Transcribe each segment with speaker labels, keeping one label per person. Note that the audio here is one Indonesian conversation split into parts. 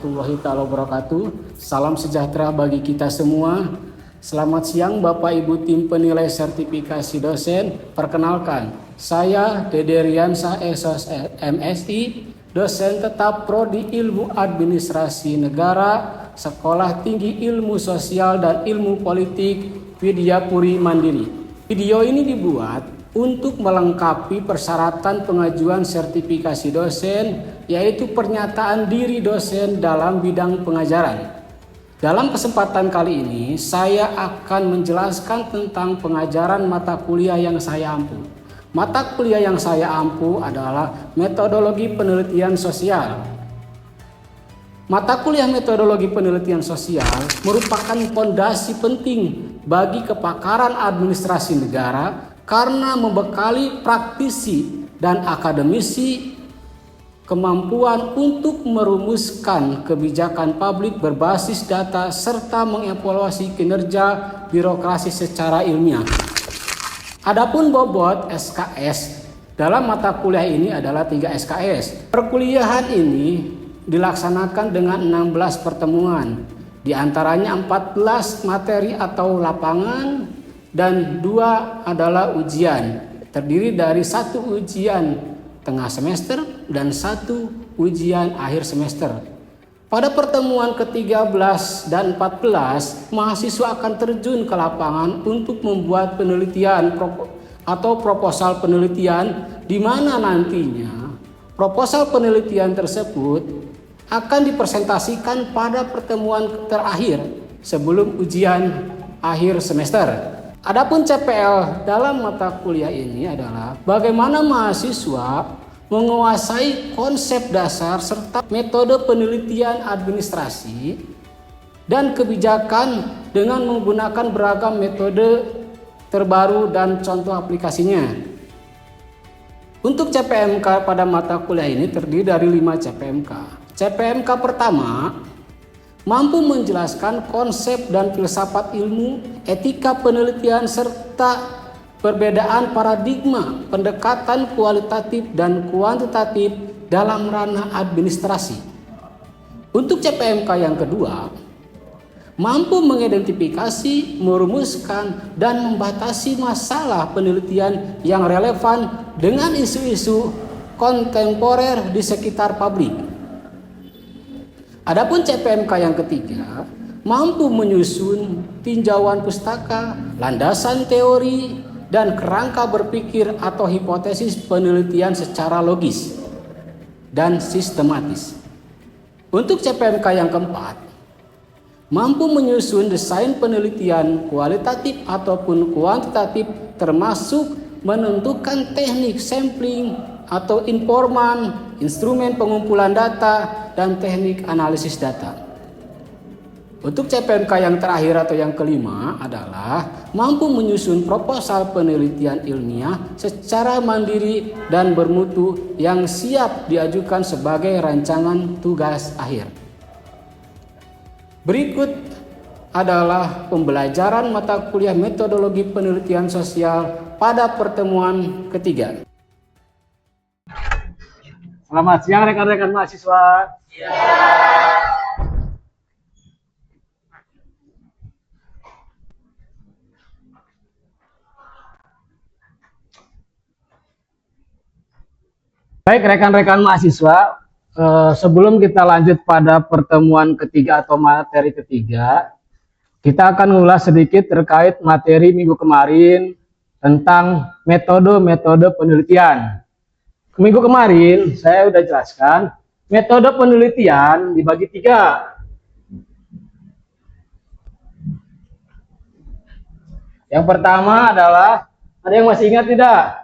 Speaker 1: warahmatullahi taala wabarakatuh. Salam sejahtera bagi kita semua. Selamat siang Bapak Ibu tim penilai sertifikasi dosen. Perkenalkan, saya Dede Riansyah SOS MSI, dosen tetap Prodi Ilmu Administrasi Negara, Sekolah Tinggi Ilmu Sosial dan Ilmu Politik Widyapuri Mandiri. Video ini dibuat untuk melengkapi persyaratan pengajuan sertifikasi dosen, yaitu pernyataan diri dosen dalam bidang pengajaran. Dalam kesempatan kali ini, saya akan menjelaskan tentang pengajaran mata kuliah yang saya ampu. Mata kuliah yang saya ampu adalah metodologi penelitian sosial. Mata kuliah metodologi penelitian sosial merupakan fondasi penting bagi kepakaran administrasi negara karena membekali praktisi dan akademisi kemampuan untuk merumuskan kebijakan publik berbasis data serta mengevaluasi kinerja birokrasi secara ilmiah. Adapun bobot SKS dalam mata kuliah ini adalah 3 SKS. Perkuliahan ini dilaksanakan dengan 16 pertemuan, diantaranya 14 materi atau lapangan dan 2 adalah ujian. Terdiri dari 1 ujian tengah semester dan 1 ujian akhir semester. Pada pertemuan ke-13 dan 14, mahasiswa akan terjun ke lapangan untuk membuat penelitian atau proposal penelitian, di mana nantinya proposal penelitian tersebut akan dipresentasikan pada pertemuan terakhir sebelum ujian akhir semester. Adapun CPL dalam mata kuliah ini adalah bagaimana mahasiswa menguasai konsep dasar serta metode penelitian administrasi dan kebijakan dengan menggunakan beragam metode terbaru dan contoh aplikasinya. Untuk CPMK pada mata kuliah ini terdiri dari 5 CPMK. CPMK pertama mampu menjelaskan konsep dan filsafat ilmu, etika penelitian, serta perbedaan paradigma pendekatan kualitatif dan kuantitatif dalam ranah administrasi. Untuk CPMK yang kedua, mampu mengidentifikasi, merumuskan, dan membatasi masalah penelitian yang relevan dengan isu-isu kontemporer di sekitar publik. Adapun CPMK yang ketiga, mampu menyusun tinjauan pustaka, landasan teori, dan kerangka berpikir atau hipotesis penelitian secara logis dan sistematis. Untuk CPMK yang keempat, mampu menyusun desain penelitian kualitatif ataupun kuantitatif, termasuk menentukan teknik sampling atau informan, instrumen pengumpulan data, dan teknik analisis data. Untuk CPMK yang terakhir atau yang kelima adalah mampu menyusun proposal penelitian ilmiah secara mandiri dan bermutu yang siap diajukan sebagai rancangan tugas akhir. Berikut adalah pembelajaran mata kuliah metodologi penelitian sosial pada pertemuan ketiga. Selamat siang rekan-rekan mahasiswa. Baik rekan-rekan mahasiswa, sebelum kita lanjut pada pertemuan ketiga atau materi ketiga, kita akan mengulas sedikit terkait materi minggu kemarin tentang metode-metode penelitian. Minggu kemarin saya sudah jelaskan metode penelitian dibagi 3. Yang pertama adalah, ada yang masih ingat tidak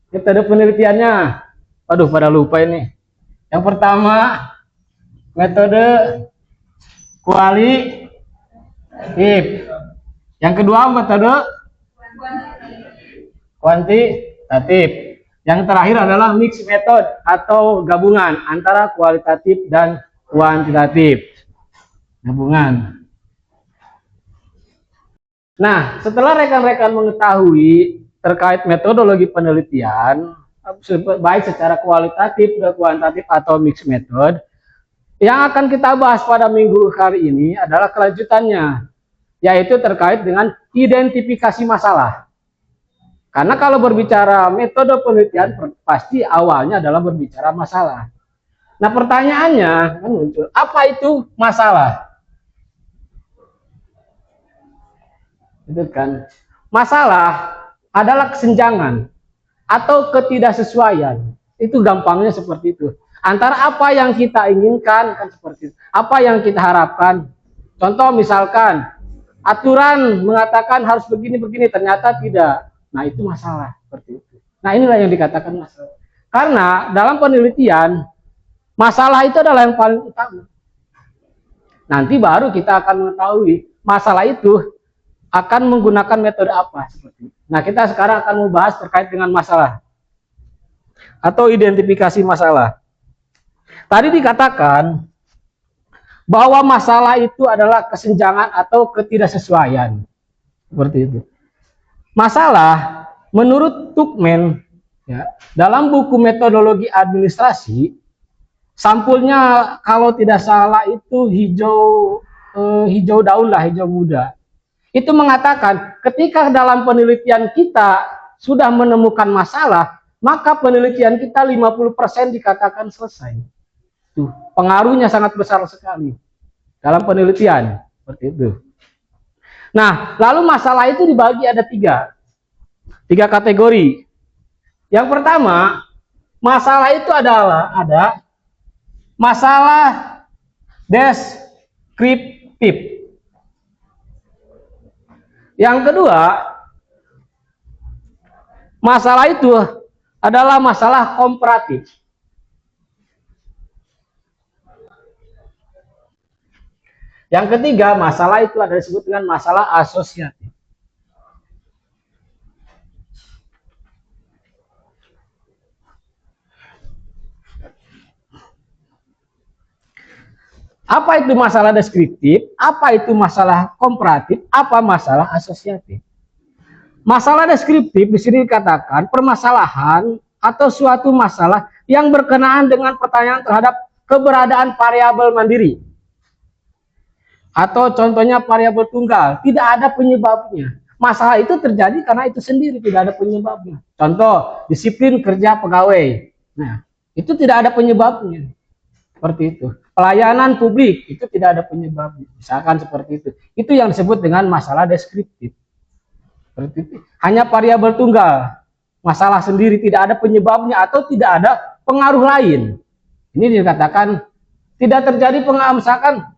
Speaker 1: metode penelitiannya? Aduh, pada lupa ini. Yang pertama metode kualitatif. Yang kedua metode kuantitatif. Yang terakhir adalah mixed method atau gabungan antara kualitatif dan kuantitatif. Gabungan. Nah, setelah rekan-rekan mengetahui terkait metodologi penelitian, baik secara kualitatif dan kuantitatif atau mixed method, Yang akan kita bahas pada minggu hari ini adalah kelanjutannya, yaitu terkait dengan identifikasi masalah. Karena kalau berbicara metode penelitian, pasti awalnya adalah berbicara masalah. Nah, pertanyaannya kan muncul, apa itu masalah? Itu kan, masalah adalah kesenjangan atau ketidaksesuaian. Itu gampangnya seperti itu. Antara apa yang kita inginkan, kan seperti itu. Apa yang kita harapkan. Contoh misalkan, aturan mengatakan harus begini-begini, ternyata tidak. Nah, itu masalah. Seperti itu. Nah, inilah yang dikatakan masalah. Karena dalam penelitian, masalah itu adalah yang paling utama. Nanti baru kita akan mengetahui masalah itu akan menggunakan metode apa. Seperti itu. Nah, kita sekarang akan membahas terkait dengan masalah atau identifikasi masalah. Tadi dikatakan bahwa masalah itu adalah kesenjangan atau ketidaksesuaian. Seperti itu. Masalah menurut Tuckman, ya, dalam buku metodologi administrasi, sampulnya kalau tidak salah itu hijau daun lah, hijau muda. Itu mengatakan ketika dalam penelitian kita sudah menemukan masalah, maka penelitian kita 50% dikatakan selesai. Tuh, pengaruhnya sangat besar sekali dalam penelitian. Seperti itu. Nah, lalu masalah itu dibagi ada tiga kategori. Yang pertama, masalah itu ada masalah deskriptif. Yang kedua, masalah itu adalah masalah komparatif. Yang ketiga, masalah itu adalah disebut dengan masalah asosiatif. Apa itu masalah deskriptif? Apa itu masalah komparatif? Apa masalah asosiatif? Masalah deskriptif di sini dikatakan permasalahan atau suatu masalah yang berkenaan dengan pertanyaan terhadap keberadaan variabel mandiri. Atau contohnya variabel tunggal, tidak ada penyebabnya. Masalah itu terjadi karena itu sendiri, tidak ada penyebabnya. Contoh, disiplin kerja pegawai. Nah, itu tidak ada penyebabnya. Seperti itu. Pelayanan publik, itu tidak ada penyebabnya. Misalkan seperti itu. Itu yang disebut dengan masalah deskriptif. Seperti itu. Hanya variabel tunggal. Masalah sendiri, tidak ada penyebabnya atau tidak ada pengaruh lain. Ini dikatakan tidak terjadi pengaruh, misalkan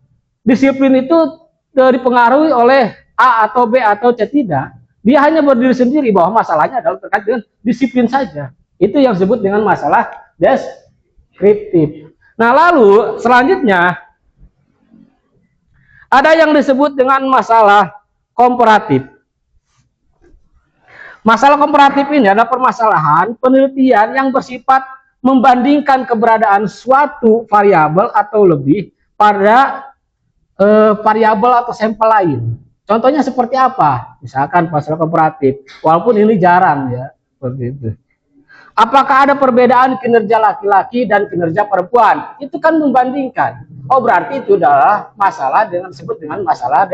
Speaker 1: disiplin itu dipengaruhi oleh A atau B atau C, tidak. Dia hanya berdiri sendiri bahwa masalahnya adalah terkait dengan disiplin saja. Itu yang disebut dengan masalah deskriptif. Nah, lalu selanjutnya ada yang disebut dengan masalah komparatif. Masalah komparatif ini adalah permasalahan penelitian yang bersifat membandingkan keberadaan suatu variabel atau lebih pada variabel atau sampel lain. Contohnya seperti apa? Misalkan masalah komparatif, walaupun ini jarang ya, seperti itu. Apakah ada perbedaan kinerja laki-laki dan kinerja perempuan? Itu kan membandingkan. Oh, berarti itu adalah masalah dengan disebut dengan masalah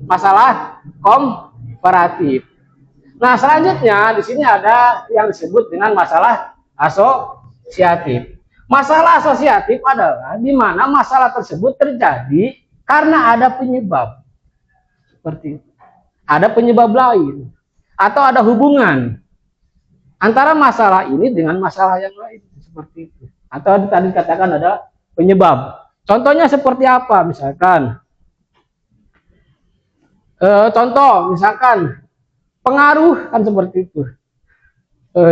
Speaker 1: masalah komparatif. Nah, selanjutnya di sini ada yang disebut dengan masalah asosiatif. Masalah asosiatif adalah di mana masalah tersebut terjadi karena ada penyebab. Seperti itu. Ada penyebab lain atau ada hubungan antara masalah ini dengan masalah yang lain, seperti itu. Atau tadi katakan ada penyebab. Contohnya seperti apa? Misalkan contoh misalkan pengaruh, kan seperti itu.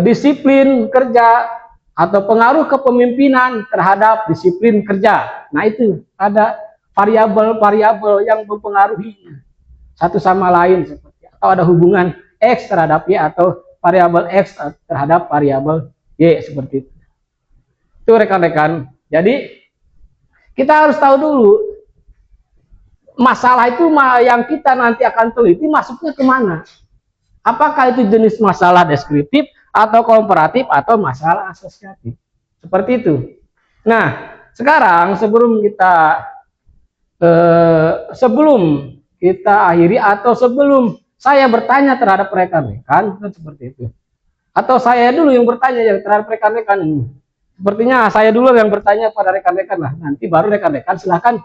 Speaker 1: Disiplin kerja atau pengaruh kepemimpinan terhadap disiplin kerja. Nah, itu ada variabel-variabel yang mempengaruhinya satu sama lain, seperti atau ada hubungan X terhadap Y atau variabel X terhadap variabel Y, seperti itu. Itu rekan-rekan. Jadi kita harus tahu dulu masalah itu yang kita nanti akan teliti masuknya kemana. Apakah itu jenis masalah deskriptif atau komparatif atau masalah asosiatif. Seperti itu. Nah, Sekarang sebelum kita akhiri atau sebelum saya bertanya terhadap rekan-rekan, kan seperti itu. Atau saya dulu yang bertanya ya terhadap rekan-rekan ini. Sepertinya saya dulu yang bertanya pada rekan-rekan lah. Nanti baru rekan-rekan silahkan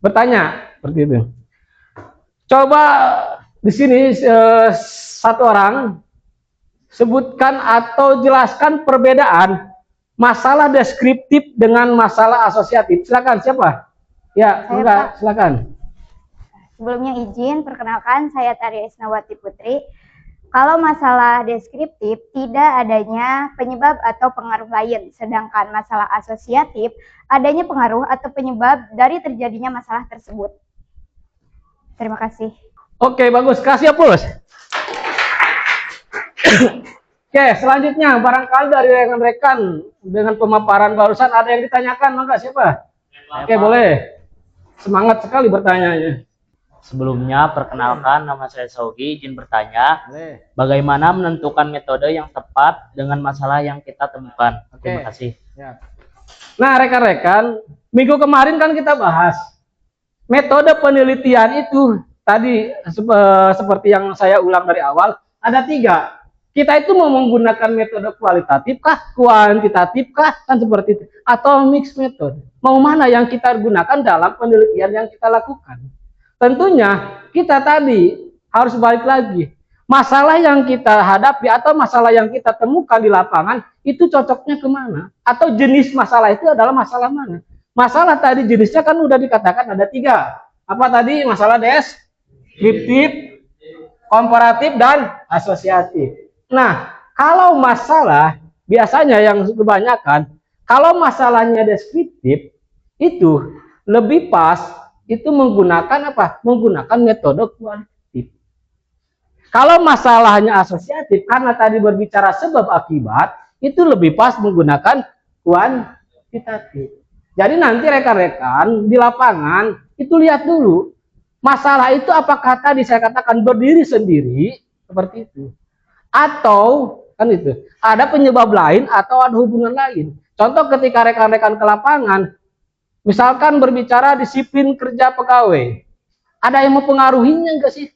Speaker 1: bertanya seperti itu. Coba di sini satu orang sebutkan atau jelaskan perbedaan masalah deskriptif dengan masalah asosiatif. Silakan siapa? Ya, enggak, silakan.
Speaker 2: Sebelumnya izin, perkenalkan saya Tari Isnawati Putri. Kalau masalah deskriptif, tidak adanya penyebab atau pengaruh lain. Sedangkan masalah asosiatif, adanya pengaruh atau penyebab dari terjadinya masalah tersebut. Terima kasih.
Speaker 1: Oke, bagus. Kasih ya, Pulus. Oke, selanjutnya barangkali dari rekan-rekan dengan pemaparan barusan ada yang ditanyakan, maka siapa? Oke, boleh. Semangat sekali bertanya.
Speaker 3: Sebelumnya, perkenalkan nama saya Sogi, izin bertanya, bagaimana menentukan metode yang tepat dengan masalah yang kita temukan? Terima kasih.
Speaker 1: Nah, rekan-rekan, minggu kemarin kan kita bahas metode penelitian itu tadi seperti yang saya ulang dari awal, ada 3. Kita itu mau menggunakan metode kualitatif kah, kuantitatif kah, kan seperti itu, atau mix metode. Mau mana yang kita gunakan dalam penelitian yang kita lakukan? Tentunya kita tadi harus balik lagi. Masalah yang kita hadapi atau masalah yang kita temukan di lapangan itu cocoknya kemana? Atau jenis masalah itu adalah masalah mana? Masalah tadi jenisnya kan udah dikatakan ada 3. Apa tadi? Masalah deskriptif, komparatif, dan asosiatif. Nah, kalau masalah biasanya yang kebanyakan, kalau masalahnya deskriptif itu lebih pas itu menggunakan apa? Menggunakan metode kualitatif. Kalau masalahnya asosiatif, karena tadi berbicara sebab akibat, itu lebih pas menggunakan kuantitatif. Jadi nanti rekan-rekan di lapangan itu lihat dulu masalah itu apakah tadi saya katakan berdiri sendiri seperti itu, atau kan itu ada penyebab lain atau ada hubungan lain. Contoh ketika rekan-rekan ke lapangan, misalkan berbicara disiplin kerja pegawai, ada yang mempengaruhinya enggak sih?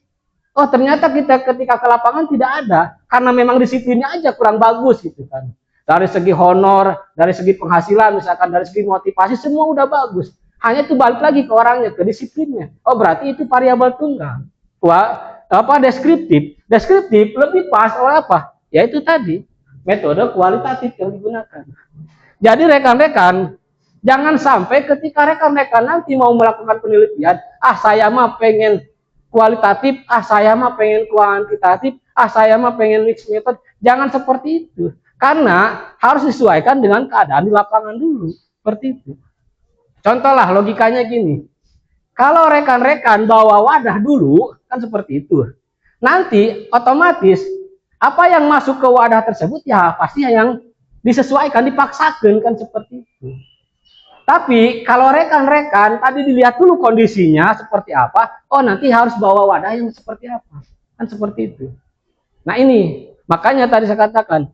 Speaker 1: Oh, ternyata kita ketika ke lapangan tidak ada, karena memang disiplinnya aja kurang bagus gitu kan. Dari segi honor, dari segi penghasilan, misalkan dari segi motivasi, semua udah bagus. Hanya itu balik lagi ke orangnya, ke disiplinnya. Oh, berarti itu variabel tunggal. Deskriptif. Deskriptif lebih pas oleh apa? Yaitu tadi, metode kualitatif yang digunakan. Jadi rekan-rekan, jangan sampai ketika rekan-rekan nanti mau melakukan penelitian, saya mah pengen kualitatif, saya mah pengen kuantitatif, saya mah pengen mix method. Jangan seperti itu. Karena harus disesuaikan dengan keadaan di lapangan dulu. Seperti itu. Contoh lah logikanya gini. Kalau rekan-rekan bawa wadah dulu, kan seperti itu. Nanti otomatis apa yang masuk ke wadah tersebut ya pasti yang disesuaikan, dipaksakan kan seperti itu. Tapi kalau rekan-rekan tadi dilihat dulu kondisinya seperti apa, oh nanti harus bawa wadah yang seperti apa. Kan seperti itu. Nah ini, makanya tadi saya katakan,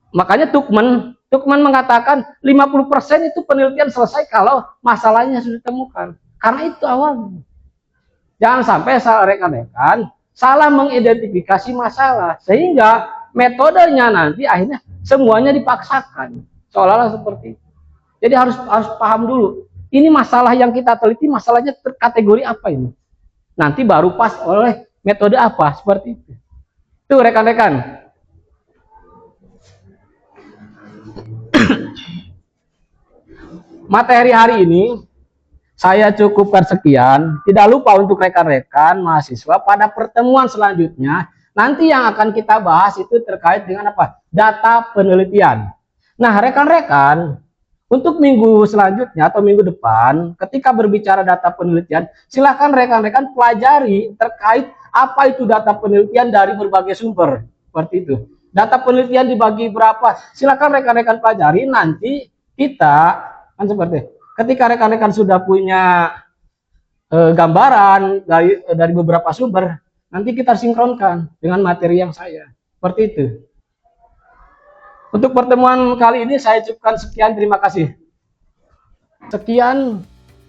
Speaker 1: makanya Tukman mengatakan 50% itu penelitian selesai kalau masalahnya sudah ditemukan. Karena itu awalnya. Jangan sampai rekan-rekan salah mengidentifikasi masalah. Sehingga metodenya nanti akhirnya semuanya dipaksakan. Seolah-olah seperti itu. Jadi harus paham dulu. Ini masalah yang kita teliti, masalahnya kategori apa ini? Nanti baru pas oleh metode apa, seperti itu. Itu rekan-rekan. Materi hari ini saya cukupkan sekian. Tidak lupa untuk rekan-rekan mahasiswa pada pertemuan selanjutnya nanti yang akan kita bahas itu terkait dengan apa? Data penelitian. Nah, rekan-rekan, untuk minggu selanjutnya atau minggu depan ketika berbicara data penelitian, silakan rekan-rekan pelajari terkait apa itu data penelitian dari berbagai sumber. Seperti itu. Data penelitian dibagi berapa? Silakan rekan-rekan pelajari, nanti kita kan seperti ketika rekan-rekan sudah punya gambaran dari beberapa sumber, nanti kita sinkronkan dengan materi yang saya. Seperti itu. Untuk pertemuan kali ini saya cukupkan sekian, terima kasih. Sekian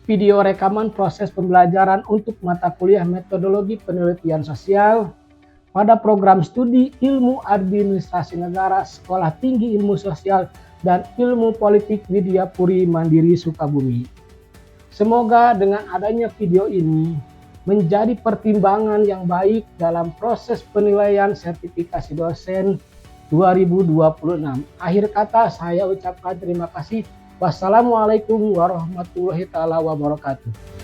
Speaker 1: video rekaman proses pembelajaran untuk mata kuliah metodologi penelitian sosial pada program studi Ilmu Administrasi Negara Sekolah Tinggi Ilmu Sosial dan Ilmu Politik Widya Puri Mandiri Sukabumi. Semoga dengan adanya video ini menjadi pertimbangan yang baik dalam proses penilaian sertifikasi dosen 2026. Akhir kata saya ucapkan terima kasih. Wassalamualaikum warahmatullahi wabarakatuh.